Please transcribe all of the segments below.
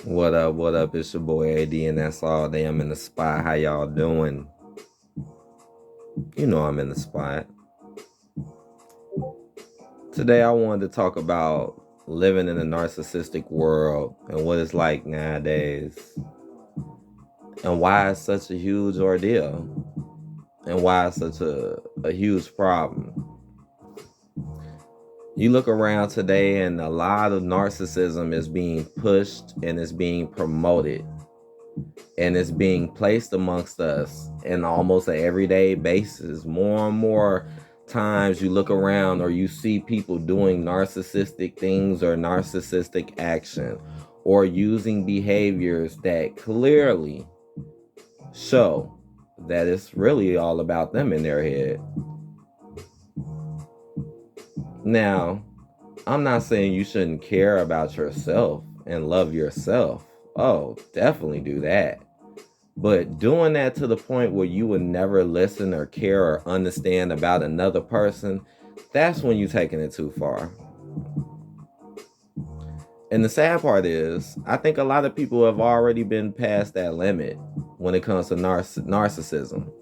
What up? What up? It's your boy AD, and that's all day. I'm in the spot. How y'all doing? You know I'm in the spot. Today I wanted to talk about living in a narcissistic world and what it's like nowadays, and why it's such a huge ordeal, and why it's such a huge problem. You look around today, and a lot of narcissism is being pushed and is being promoted and it's being placed amongst us in almost an everyday basis. More and more times you look around or you see people doing narcissistic things or narcissistic action or using behaviors that clearly show that it's really all about them in their head. Now, I'm not saying you shouldn't care about yourself and love yourself. Oh, definitely do that. But doing that to the point where you would never listen or care or understand about another person, that's when you're taking it too far. And the sad part is, I think a lot of people have already been past that limit when it comes to narcissism.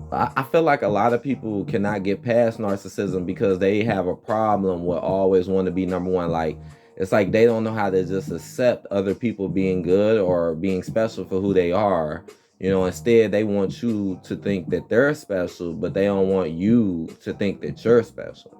I feel like a lot of people cannot get past narcissism because they have a problem with always want to be number one. Like, it's like they don't know how to just accept other people being good or being special for who they are. Instead they want you to think that they're special, but they don't want you to think that you're special.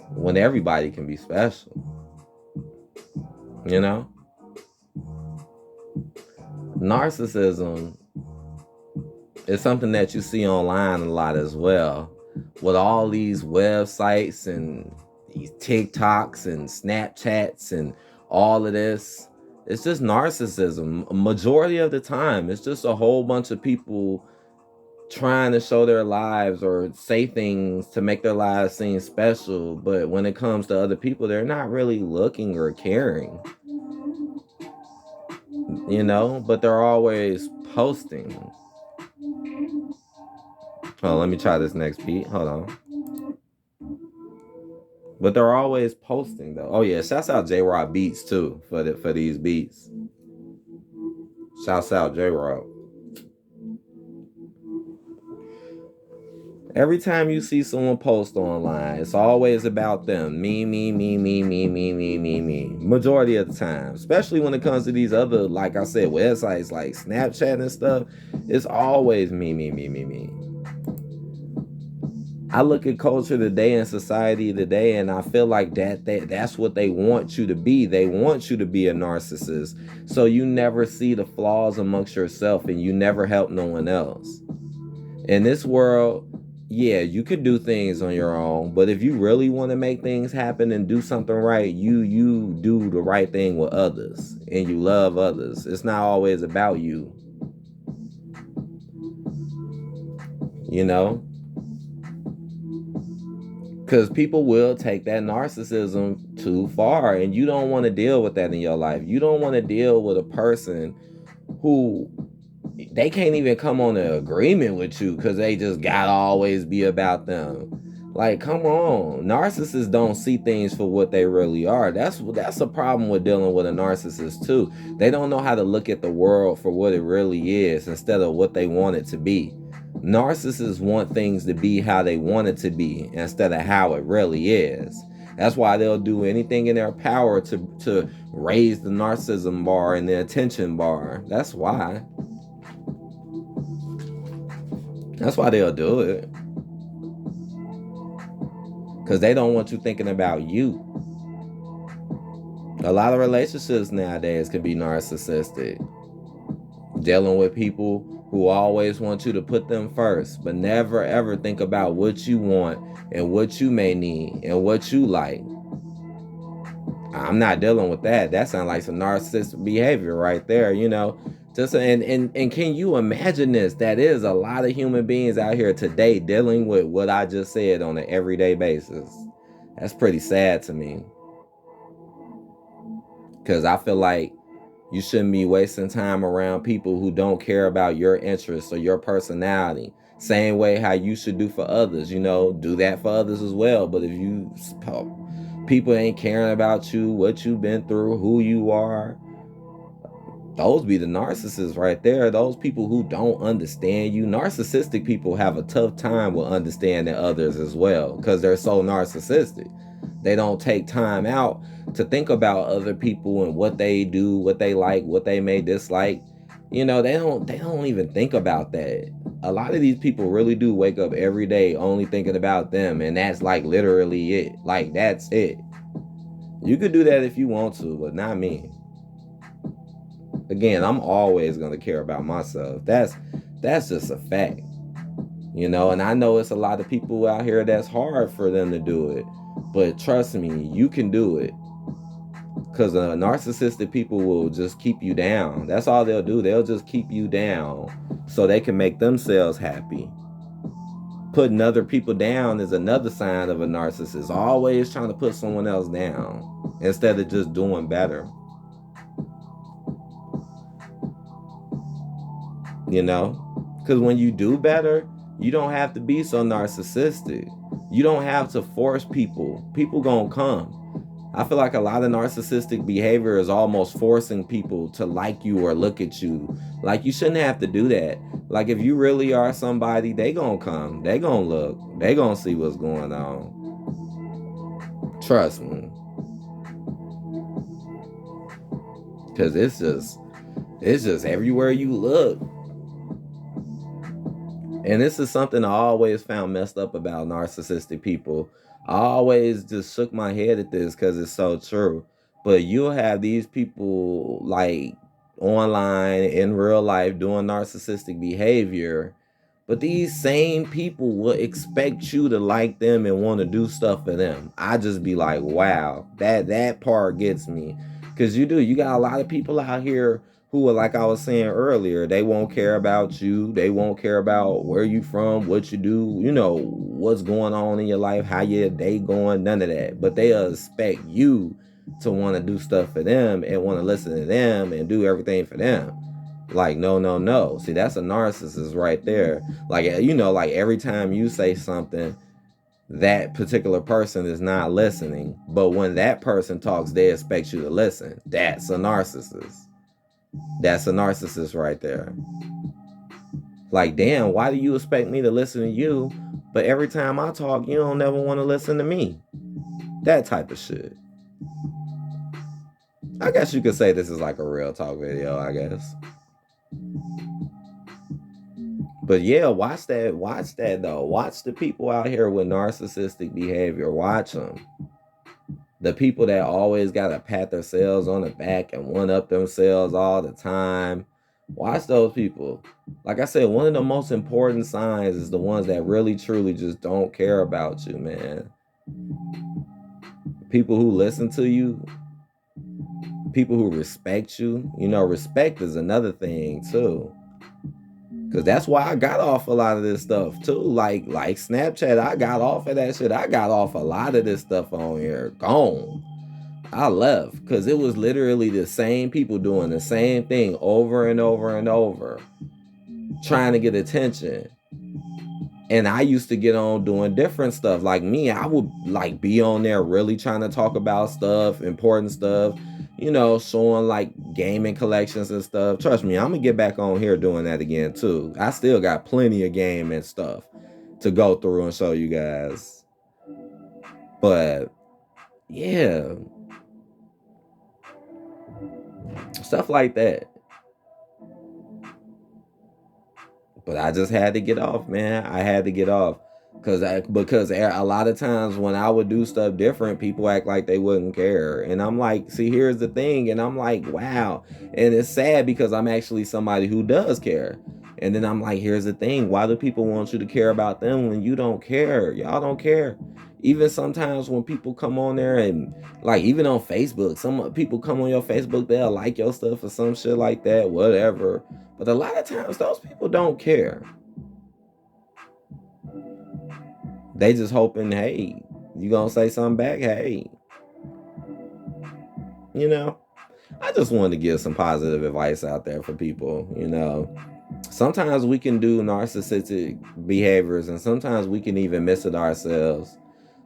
When everybody can be special, you know? Narcissism is something that you see online a lot as well, with all these websites and these TikToks and Snapchats and all of this. It's just narcissism. A majority of the time, it's just a whole bunch of people trying to show their lives or say things to make their lives seem special. But when it comes to other people, they're not really looking or caring, but they're always posting. Oh, let me try this next beat. Hold on. But they're always posting though. Oh yeah, shouts out J Rock Beats too for these beats. Shouts out J Rock. Every time you see someone post online, it's always about them. Me, me, me, me, me, me, me, me, me. Majority of the time. Especially when it comes to these other, like I said, websites like Snapchat and stuff. It's always me, me, me, me, me. I look at culture today and society today, and I feel like that's what they want you to be. They want you to be a narcissist. So you never see the flaws amongst yourself and you never help no one else. In this world, yeah, you could do things on your own, but if you really want to make things happen and do something right, you do the right thing with others and you love others. It's not always about you. Because people will take that narcissism too far, and you don't want to deal with that in your life. You don't want to deal with a person who they can't even come on an agreement with you because they just gotta always be about them. Like, come on. Narcissists don't see things for what they really are. That's a problem with dealing with a narcissist too. They don't know how to look at the world for what it really is instead of what they want it to be. Narcissists want things to be how they want it to be instead of how it really is. That's why they'll do anything in their power to raise the narcissism bar and the attention bar. That's why. That's why they'll do it. Because they don't want you thinking about you. A lot of relationships nowadays can be narcissistic. Dealing with people who always want you to put them first, but never ever think about what you want and what you may need and what you like. I'm not dealing with that. That sounds like some narcissistic behavior right there, Just and can you imagine this? That is a lot of human beings out here today dealing with what I just said on an everyday basis. That's pretty sad to me. Because I feel like you shouldn't be wasting time around people who don't care about your interests or your personality. Same way how you should do for others, do that for others as well. But if people ain't caring about you, what you've been through, who you are, those be the narcissists right there. Those people who don't understand you. Narcissistic people have a tough time with understanding others as well because they're so narcissistic. They don't take time out to think about other people and what they do, what they like, what they may dislike. They don't even think about that. A lot of these people really do wake up every day only thinking about them, and that's like literally it. Like, that's it. You could do that if you want to, but not me. Again, I'm always going to care about myself. That's just a fact. And I know it's a lot of people out here that's hard for them to do it. But trust me, you can do it. Because narcissistic people will just keep you down. That's all they'll do. They'll just keep you down so they can make themselves happy. Putting other people down is another sign of a narcissist. Always trying to put someone else down instead of just doing better. Because when you do better, you don't have to be so narcissistic. You don't have to force people. People gonna come. I feel like a lot of narcissistic behavior is almost forcing people to like you or look at you. Like, you shouldn't have to do that. Like, if you really are somebody, they gonna come. They gonna look. They gonna see what's going on. Trust me. Because it's just everywhere you look. And this is something I always found messed up about narcissistic people. I always just shook my head at this because it's so true. But you'll have these people like online, in real life, doing narcissistic behavior. But these same people will expect you to like them and want to do stuff for them. I just be like, wow, that part gets me. Because you got a lot of people out here who are, like I was saying earlier, they won't care about you. They won't care about where you from, what you do, what's going on in your life, how your day going, none of that. But they expect you to want to do stuff for them and want to listen to them and do everything for them. Like, no. See, that's a narcissist right there. Like, like every time you say something, that particular person is not listening. But when that person talks, they expect you to listen. That's a narcissist. That's a narcissist right there. Like, damn, why do you expect me to listen to you, but every time I talk, you don't never want to listen to me? That type of shit. I guess you could say this is like a real talk video, I guess. But yeah, watch that though. Watch the people out here with narcissistic behavior. Watch them. The people that always got to pat themselves on the back and one up themselves all the time. Watch those people. Like I said, one of the most important signs is the ones that really, truly just don't care about you, man. People who listen to you. People who respect you. Respect is another thing, too. Because that's why I got off a lot of this stuff, too. Like Snapchat, I got off of that shit. I got off a lot of this stuff on here. Gone. I left because it was literally the same people doing the same thing over and over and over, trying to get attention. And I used to get on doing different stuff. Like me, I would like be on there really trying to talk about stuff, important stuff, showing like gaming collections and stuff. Trust me, I'm gonna get back on here doing that again too. I still got plenty of game and stuff to go through and show you guys. But yeah, stuff like that. But I just had to get off, man. I had to get off. Because a lot of times when I would do stuff different, people act like they wouldn't care. And I'm like, see, here's the thing. And I'm like, wow. And it's sad because I'm actually somebody who does care. And then I'm like, here's the thing. Why do people want you to care about them when you don't care? Y'all don't care. Even sometimes when people come on there and like, even on Facebook, some people come on your Facebook, they'll like your stuff or some shit like that, whatever. But a lot of times those people don't care. They just hoping, hey, you gonna say something back? Hey. I just wanted to give some positive advice out there for people, Sometimes we can do narcissistic behaviors, and sometimes we can even miss it ourselves.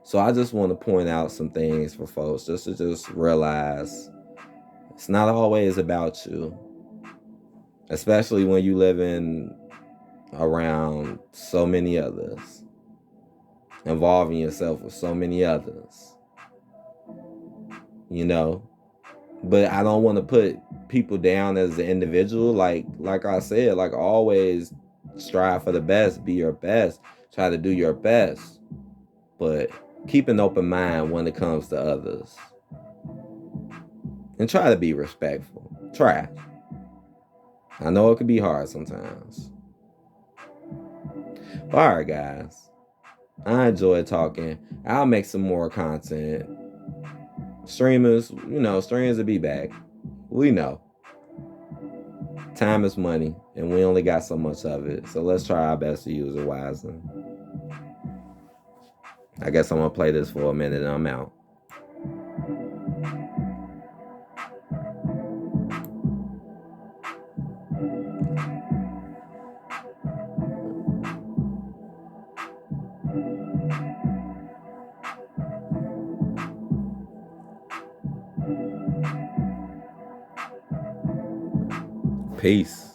So I just want to point out some things for folks just to just realize it's not always about you, especially when you live in around so many others, involving yourself with so many others, you know. But I don't want to put people down as an individual. Like I said, like always strive for the best, be your best, try to do your best, but keep an open mind when it comes to others. And try to be respectful. Try. I know it can be hard sometimes. But all right, guys. I enjoy talking. I'll make some more content. Streamers will be back. We know. Time is money, and we only got so much of it. So let's try our best to use it wisely. I guess I'm going to play this for a minute and I'm out. Peace.